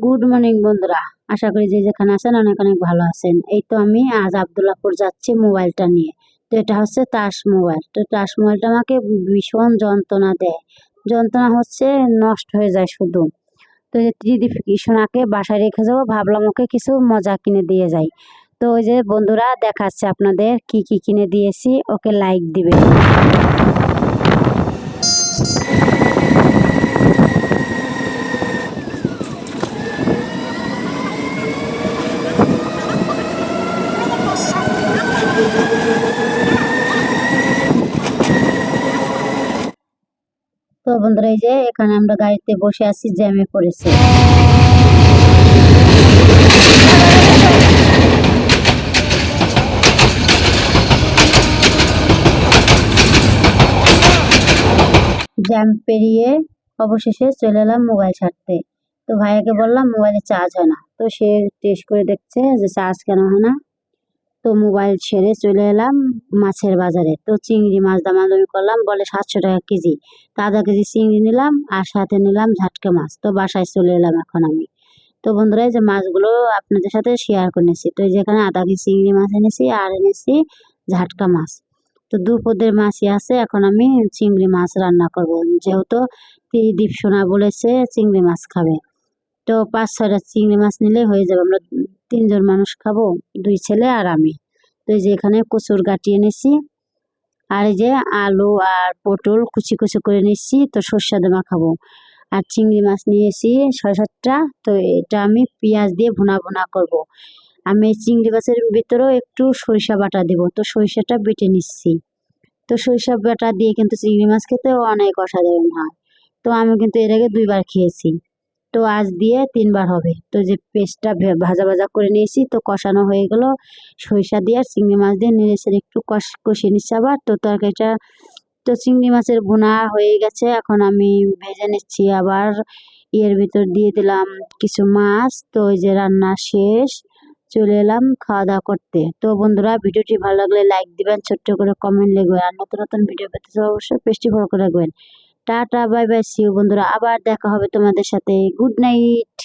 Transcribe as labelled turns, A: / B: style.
A: Good morning বন্ধুরা, আশা করি যে যেখানে আছেন অনেক অনেক ভালো আছেন। এই তো আমি আজ আব্দুল্লাহপুর যাচ্ছি মোবাইলটা নিয়ে। তো এটা হচ্ছে টাচ মোবাইল। তো টাচ মোবাইলটা আমাকে ভীষণ যন্ত্রণা দেয়। যন্ত্রণা হচ্ছে নষ্ট হয়ে যায় শুধু। তো দিদি সোনাকে বাসায় রেখে যাবো, ভাবলাম ওকে কিছু মজা কিনে দিয়ে যাই। তো ওই যে বন্ধুরা দেখাচ্ছে আপনাদের কি কি কিনে দিয়েছি, ওকে লাইক দিবে। তো বন্ধুরা এই যে এখানে আমরা গাড়িতে বসে আছি, জ্যামে পড়েছে। জ্যাম পেরিয়ে অবশেষে চলে এলাম মোবাইল ছাড়তে। তো ভাইয়াকে বললাম মোবাইলে চার্জ হয় না, তো সে টেস্ট করে দেখছে যে চার্জ কেন হয় না। তো মোবাইল ছেড়ে চলে এলাম মাছের বাজারে। তো চিংড়ি মাছ দামাদামি করলাম, বলে 700 টাকা কেজি। তো আধা কেজি চিংড়ি নিলাম আর সাথে নিলাম ঝাটকা মাছ। তো বাসায় চলে এলাম এখন আমি। তো বন্ধুরা এই যে মাছগুলো আপনাদের সাথে শেয়ার করে নিয়েছি। তো এই যে এখানে আধা কেজি চিংড়ি মাছ এনেছি আর এনেছি ঝাটকা মাছ। তো দুপদের মাছই আছে, এখন আমি চিংড়ি মাছ রান্না করব, যেহেতু দীপ সোনা বলেছে চিংড়ি মাছ খাবে। তো 5-6টা চিংড়ি মাছ নিলে হয়ে যাবে, আমরা 3জন মানুষ খাবো, 2 ছেলে আর আমি। তো এই যে এখানে কচুর গাঁটি এনেছি আর এই যে আলু আর পটল কুচি কুচি করে নিচ্ছি, তো সর্ষে দিয়ে মাখাবো। আর চিংড়ি মাছ নিয়েছি 6-7টা, তো এটা আমি পেঁয়াজ দিয়ে ভুনা ভুনা করব। আমি এই চিংড়ি মাছের ভিতরেও একটু সরিষা বাটা দেব, তো সরিষাটা বেটে নিচ্ছি। তো সরিষা বাটা দিয়ে কিন্তু চিংড়ি মাছ খেতে অনেক অসাধারণ হয়। তো আমি কিন্তু এর আগে 2বার খেয়েছি, তো আজ দিয়ে 3বার হবে। তো যে পেস্টটা ভাজা ভাজা করে নিয়েছি, তো কষানো হয়ে গেল সরিষা দিয়ে আর চিংড়ি মাছ দিয়ে নেড়েছে একটু কষিয়ে নিচ্ছি আবার। তো তরকারিটা তো চিংড়ি মাছের ভুনা হয়ে গেছে, এখন আমি ভেজে নিচ্ছি আবার। এর ভিতর দিয়ে দিলাম কিছু মাছ। তো ওই যে রান্না শেষ, চলে এলাম খাওয়া দাওয়া করতে। তো বন্ধুরা ভিডিওটি ভালো লাগলে লাইক দিবেন, ছোট্ট করে কমেন্ট লিখবেন, আর নতুন নতুন ভিডিও পেতে অবশ্যই পেজটি ফলো করে রাখবেন। Tata bye bye, see you বন্ধুরা, আবার দেখা হবে তোমাদের সাথে। Good night.